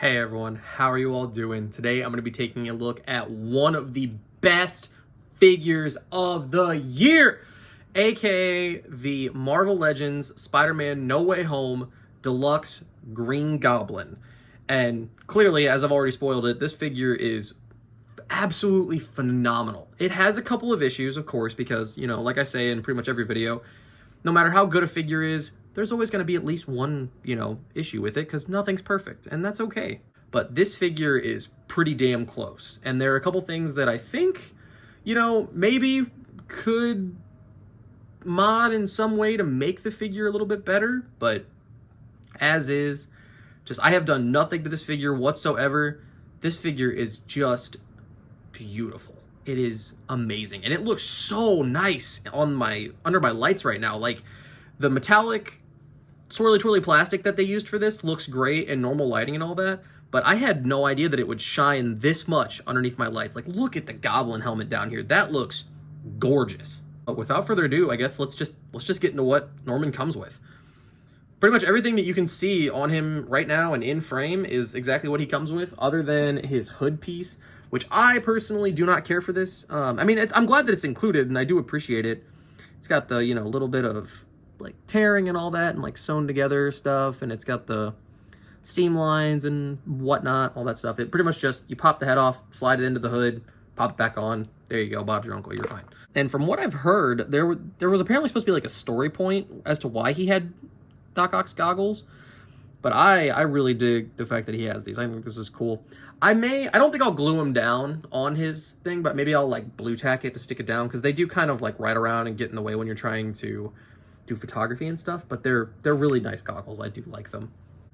Hey everyone, how are you all doing? Today I'm going to be taking a look at one of the best figures of the year, aka the Marvel Legends Spider-Man No Way Home Deluxe Green Goblin. And clearly, as I've already spoiled it, this figure is absolutely phenomenal. It has a couple of issues, of course, because, like I say in pretty much every video, no matter how good a figure is, there's always going to be at least one, issue with it because nothing's perfect, and that's okay. But this figure is pretty damn close, and there are a couple things that I think, maybe could mod in some way to make the figure a little bit better, but as is, I have done nothing to this figure whatsoever. This figure is just beautiful. It is amazing, and it looks so nice on under my lights right now. Like, the metallic swirly twirly plastic that they used for this looks great in normal lighting and all that, but I had no idea that it would shine this much underneath my lights. Like, look at the Goblin helmet down here. That looks gorgeous. But without further ado, I guess let's just get into what Norman comes with. Pretty much everything that you can see on him right now and in frame is exactly what he comes with, other than his hood piece, which I personally do not care for this. I'm glad that it's included, and I do appreciate it. It's got the, little bit of, like, tearing and all that, and, like, sewn together stuff, and it's got the seam lines and whatnot, all that stuff. It pretty much just, you pop the head off, slide it into the hood, pop it back on. There you go, Bob's your uncle, you're fine. And from what I've heard, there was apparently supposed to be, like, a story point as to why he had Doc Ock's goggles, but I really dig the fact that he has these. I think this is cool. I don't think I'll glue him down on his thing, but maybe I'll, like, blue tack it to stick it down, because they do kind of, like, ride around and get in the way when you're trying to do photography and stuff, but they're really nice goggles. I do like them.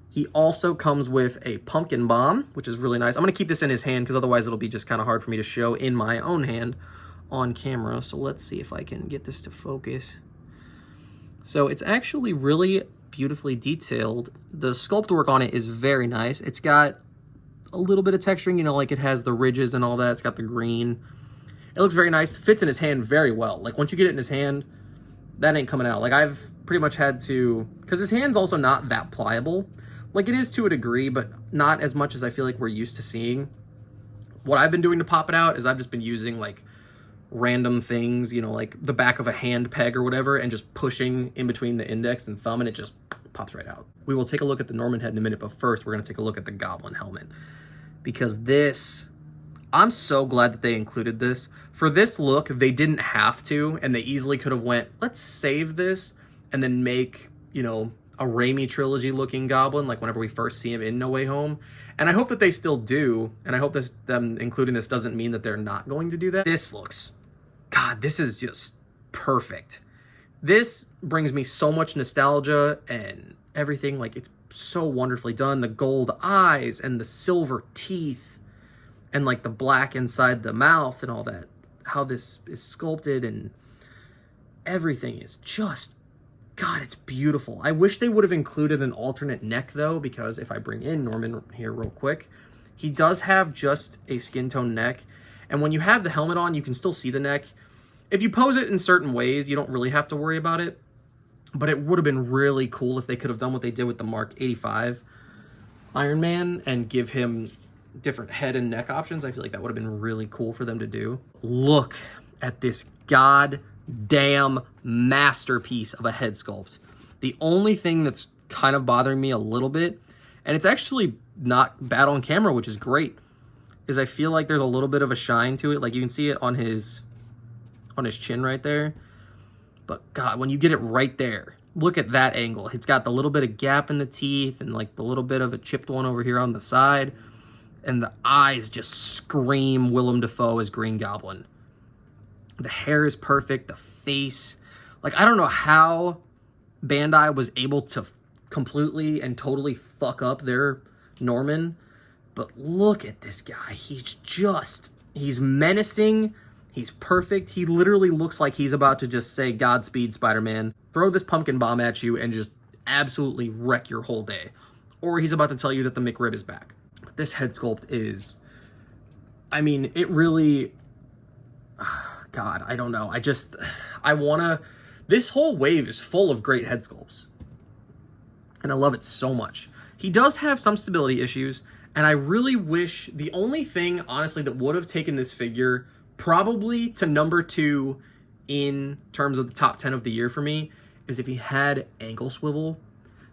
He also comes with a pumpkin bomb, which is really nice. I'm going to keep this in his hand, because otherwise it'll be just kind of hard for me to show in my own hand on camera, so let's see if I can get this to focus. So it's actually really beautifully detailed. The sculpt work on it is very nice. It's got a little bit of texturing, like it has the ridges and all that. It's got the green. It looks very nice. Fits in his hand very well. Like, once you get it in his hand, that ain't coming out. Like, I've pretty much had to, because his hand's also not that pliable. Like, it is to a degree, but not as much as I feel like we're used to seeing. What I've been doing to pop it out is I've just been using, like, random things, like the back of a hand peg or whatever, and just pushing in between the index and thumb, and it just pops right out. We will take a look at the Norman head in a minute, but first we're going to take a look at the Goblin helmet, because this, I'm so glad that they included this. For this look, they didn't have to, and they easily could have went, let's save this and then make, a Raimi trilogy looking Goblin, like whenever we first see him in No Way Home. And I hope that they still do, and I hope them including this doesn't mean that they're not going to do that. This looks, God, this is just perfect. This brings me so much nostalgia and everything. Like, it's so wonderfully done. The gold eyes and the silver teeth and, like, the black inside the mouth and all that. How this is sculpted and everything is just, God, it's beautiful. I wish they would have included an alternate neck, though, because if I bring in Norman here real quick, he does have just a skin tone neck. And when you have the helmet on, you can still see the neck. If you pose it in certain ways, you don't really have to worry about it. But it would have been really cool if they could have done what they did with the Mark 85 Iron Man and give him different head and neck options. I feel like that would have been really cool for them to do. Look at this goddamn masterpiece of a head sculpt. The only thing that's kind of bothering me a little bit, and it's actually not bad on camera, which is great, is I feel like there's a little bit of a shine to it. Like, you can see it on his chin right there. But God, when you get it right there, look at that angle. It's got the little bit of gap in the teeth and, like, the little bit of a chipped one over here on the side. And the eyes just scream Willem Dafoe as Green Goblin. The hair is perfect. The face. Like, I don't know how Bandai was able to completely and totally fuck up their Norman. But look at this guy. He's menacing. He's perfect. He literally looks like he's about to just say, Godspeed, Spider-Man. Throw this pumpkin bomb at you and just absolutely wreck your whole day. Or he's about to tell you that the McRib is back. But this head sculpt is, it really, God, I don't know. This whole wave is full of great head sculpts. And I love it so much. He does have some stability issues, And I really wish, the only thing, honestly, that would have taken this figure probably to number 2 in terms of the top 10 of the year for me is if he had ankle swivel.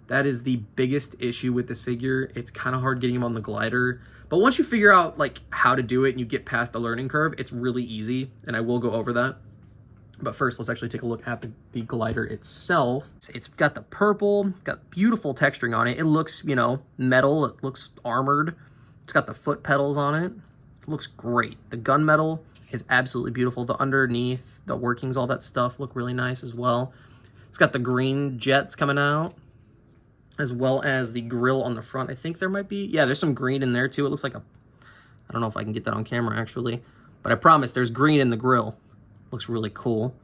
That is the biggest issue with this figure. It's kind of hard getting him on the glider. But once you figure out like how to do it and you get past the learning curve, it's really easy. And I will go over that. But first, let's actually take a look at the glider itself. It's got the purple, got beautiful texturing on it. It looks, you know, metal. It looks armored. It's got the foot pedals on it. It looks great. The gunmetal is absolutely beautiful. The underneath, the workings, all that stuff look really nice as well. It's got the green jets coming out, as well as the grill on the front. I think there might be, yeah, there's some green in there too. It looks like a, I don't know if I can get that on camera actually, but I promise there's green in the grill. Looks really cool.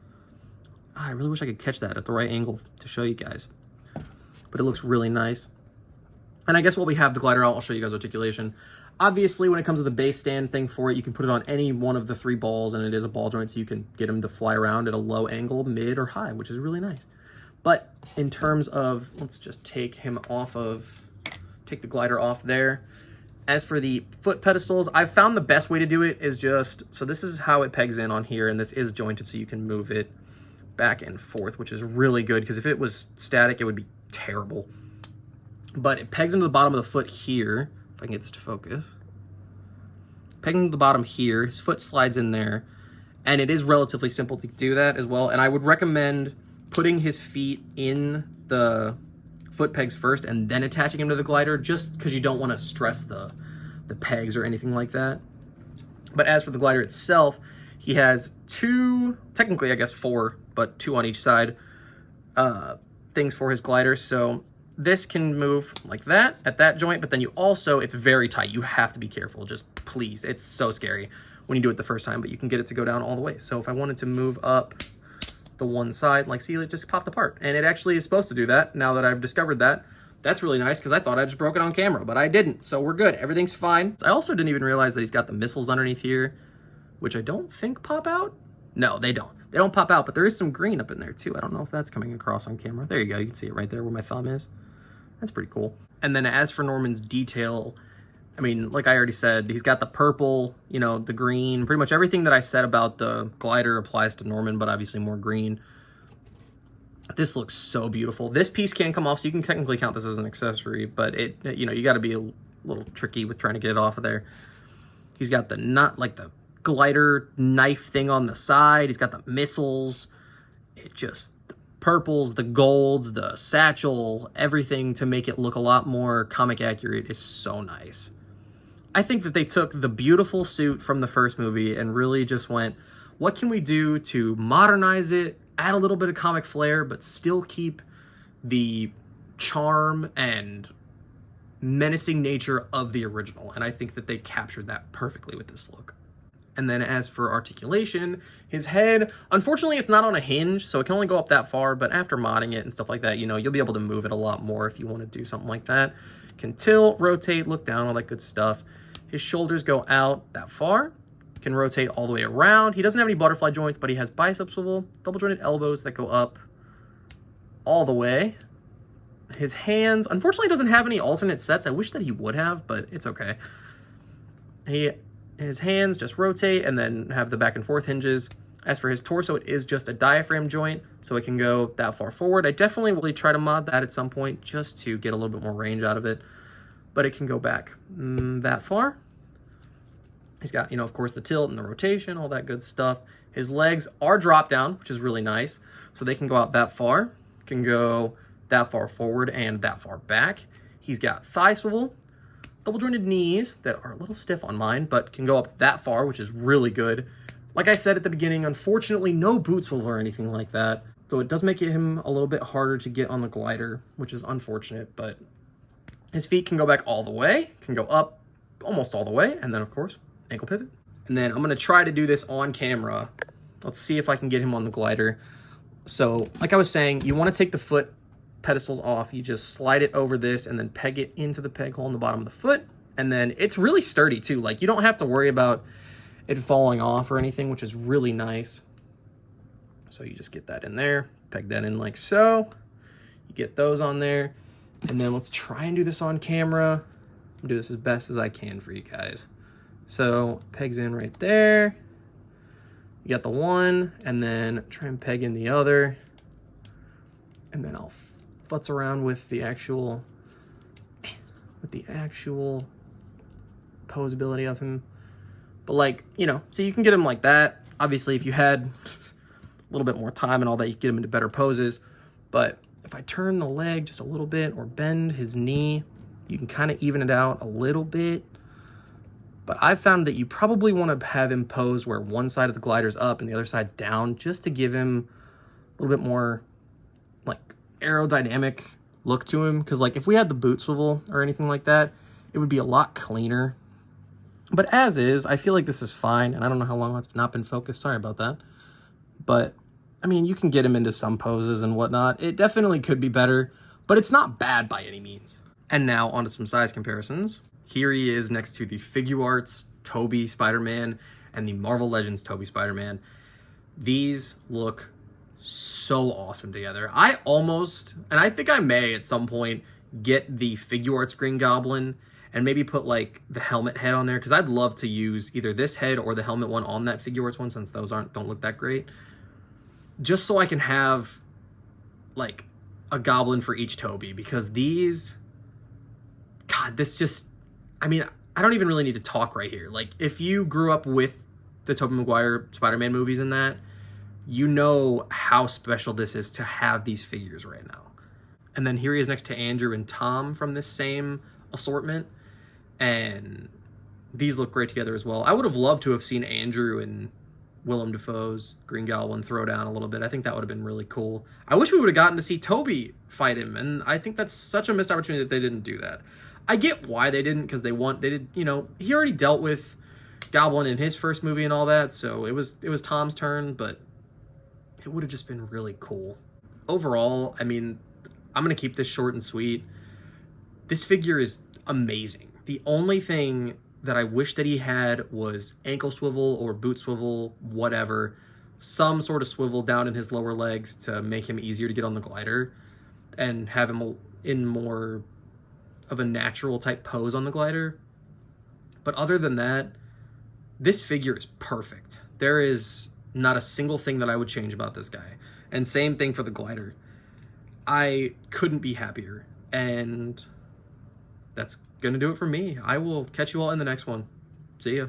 I really wish I could catch that at the right angle to show you guys, but it looks really nice. And I guess while we have the glider out, I'll show you guys articulation. Obviously, when it comes to the base stand thing for it, you can put it on any one of the 3 balls, and it is a ball joint, so you can get him to fly around at a low angle, mid, or high, which is really nice. But in terms of, let's just take him off of, take the glider off there. As for the foot pedestals, I've found the best way to do it is just, so this is how it pegs in on here, and this is jointed so you can move it back and forth, which is really good, because if it was static, it would be terrible. But it pegs into the bottom of the foot here, if I can get this to focus. Pegging to the bottom here, his foot slides in there, and it is relatively simple to do that as well, and I would recommend putting his feet in the foot pegs first and then attaching him to the glider, just because you don't want to stress the pegs or anything like that. But as for the glider itself, he has 2, technically I guess 4, but 2 on each side, things for his glider. So this can move like that at that joint, but then you also, it's very tight. You have to be careful, just please. It's so scary when you do it the first time, but you can get it to go down all the way. So if I wanted to move up the one side, like see, it just popped apart, and it actually is supposed to do that. Now that I've discovered that, that's really nice, because I thought I just broke it on camera, but I didn't, so we're good. Everything's fine. I also didn't even realize that he's got the missiles underneath here, which I don't think pop out. No, they don't pop out, but there is some green up in there too. I don't know if that's coming across on camera. There you go, you can see it right there where my thumb is. That's pretty cool. And then as for Norman's detail, I mean, like I already said, he's got the purple, you know, the green, pretty much everything that I said about the glider applies to Norman, but obviously more green. This looks so beautiful. This piece can come off, so you can technically count this as an accessory, but it, you know, you got to be a little tricky with trying to get it off of there. He's got the like the glider knife thing on the side. He's got the missiles. It just, the purples, the golds, the satchel, everything to make it look a lot more comic accurate is so nice. I think that they took the beautiful suit from the first movie and really just went, what can we do to modernize it, add a little bit of comic flair, but still keep the charm and menacing nature of the original. And I think that they captured that perfectly with this look. And then as for articulation, his head, unfortunately it's not on a hinge, so it can only go up that far, but after modding it and stuff like that, you know, you'll be able to move it a lot more if you want to do something like that. Can tilt, rotate, look down, all that good stuff. His shoulders go out that far. Can rotate all the way around. He doesn't have any butterfly joints, but he has bicep swivel, double jointed elbows that go up all the way. His hands, unfortunately, doesn't have any alternate sets. I wish that he would have, but it's okay. His hands just rotate and then have the back and forth hinges. As for his torso, it is just a diaphragm joint, so it can go that far forward. I definitely will try to mod that at some point just to get a little bit more range out of it, but it can go back that far. He's got, you know, of course, the tilt and the rotation, all that good stuff. His legs are drop down, which is really nice, so they can go out that far, can go that far forward and that far back. He's got thigh swivel, double jointed knees that are a little stiff on mine, but can go up that far, which is really good. Like I said at the beginning, unfortunately, no boot swivel or anything like that. So it does make him a little bit harder to get on the glider, which is unfortunate, but his feet can go back all the way, can go up almost all the way, and then, of course, ankle pivot. And then I'm going to try to do this on camera. Let's see if I can get him on the glider. So, like I was saying, you want to take the foot pedestals off. You just slide it over this and then peg it into the peg hole in the bottom of the foot. And then it's really sturdy, too. Like, you don't have to worry about it falling off or anything, which is really nice. So you just get that in there, peg that in like so. You get those on there, and then let's try and do this on camera. do this as best as I can for you guys. So pegs in right there. You got the one, and then try and peg in the other. And then I'll futz around with the actual posability of him. But like, you know, so you can get him like that. Obviously, if you had a little bit more time and all that, you can get him into better poses. But if I turn the leg just a little bit or bend his knee, you can kind of even it out a little bit. But I've found that you probably want to have him pose where one side of the glider's up and the other side's down, just to give him a little bit more like aerodynamic look to him. Because like if we had the boot swivel or anything like that, it would be a lot cleaner. But as is, I feel like this is fine. And I don't know how long that's not been focused. Sorry about that. But I mean, you can get him into some poses and whatnot. It definitely could be better, but it's not bad by any means. And now onto some size comparisons. Here he is next to the Figuarts Tobey Spider-Man and the Marvel Legends Tobey Spider-Man. These look so awesome together. I almost, and I think I may at some point, get the Figuarts Green Goblin and maybe put like the helmet head on there, because I'd love to use either this head or the helmet one on that Figuarts one, since those don't look that great. Just so I can have like a Goblin for each Tobey, because these, God, this just, I mean, I don't even really need to talk right here. Like, if you grew up with the Tobey Maguire Spider-Man movies and that, you know how special this is to have these figures right now. And then here he is next to Andrew and Tom from this same assortment. And these look great together as well. I would have loved to have seen Andrew and Willem Dafoe's Green Goblin throw down a little bit. I think that would have been really cool. I wish we would have gotten to see Tobey fight him, and I think that's such a missed opportunity that they didn't do that. I get why they didn't, because they did, you know, he already dealt with Goblin in his first movie and all that, so it was Tom's turn, but it would have just been really cool. Overall, I mean, I'm going to keep this short and sweet. This figure is amazing. The only thing that I wish that he had was ankle swivel or boot swivel, whatever, some sort of swivel down in his lower legs to make him easier to get on the glider and have him in more of a natural type pose on the glider. But other than that, this figure is perfect. There is not a single thing that I would change about this guy. And same thing for the glider. I couldn't be happier. And that's going to do it for me. I will catch you all in the next one. See ya.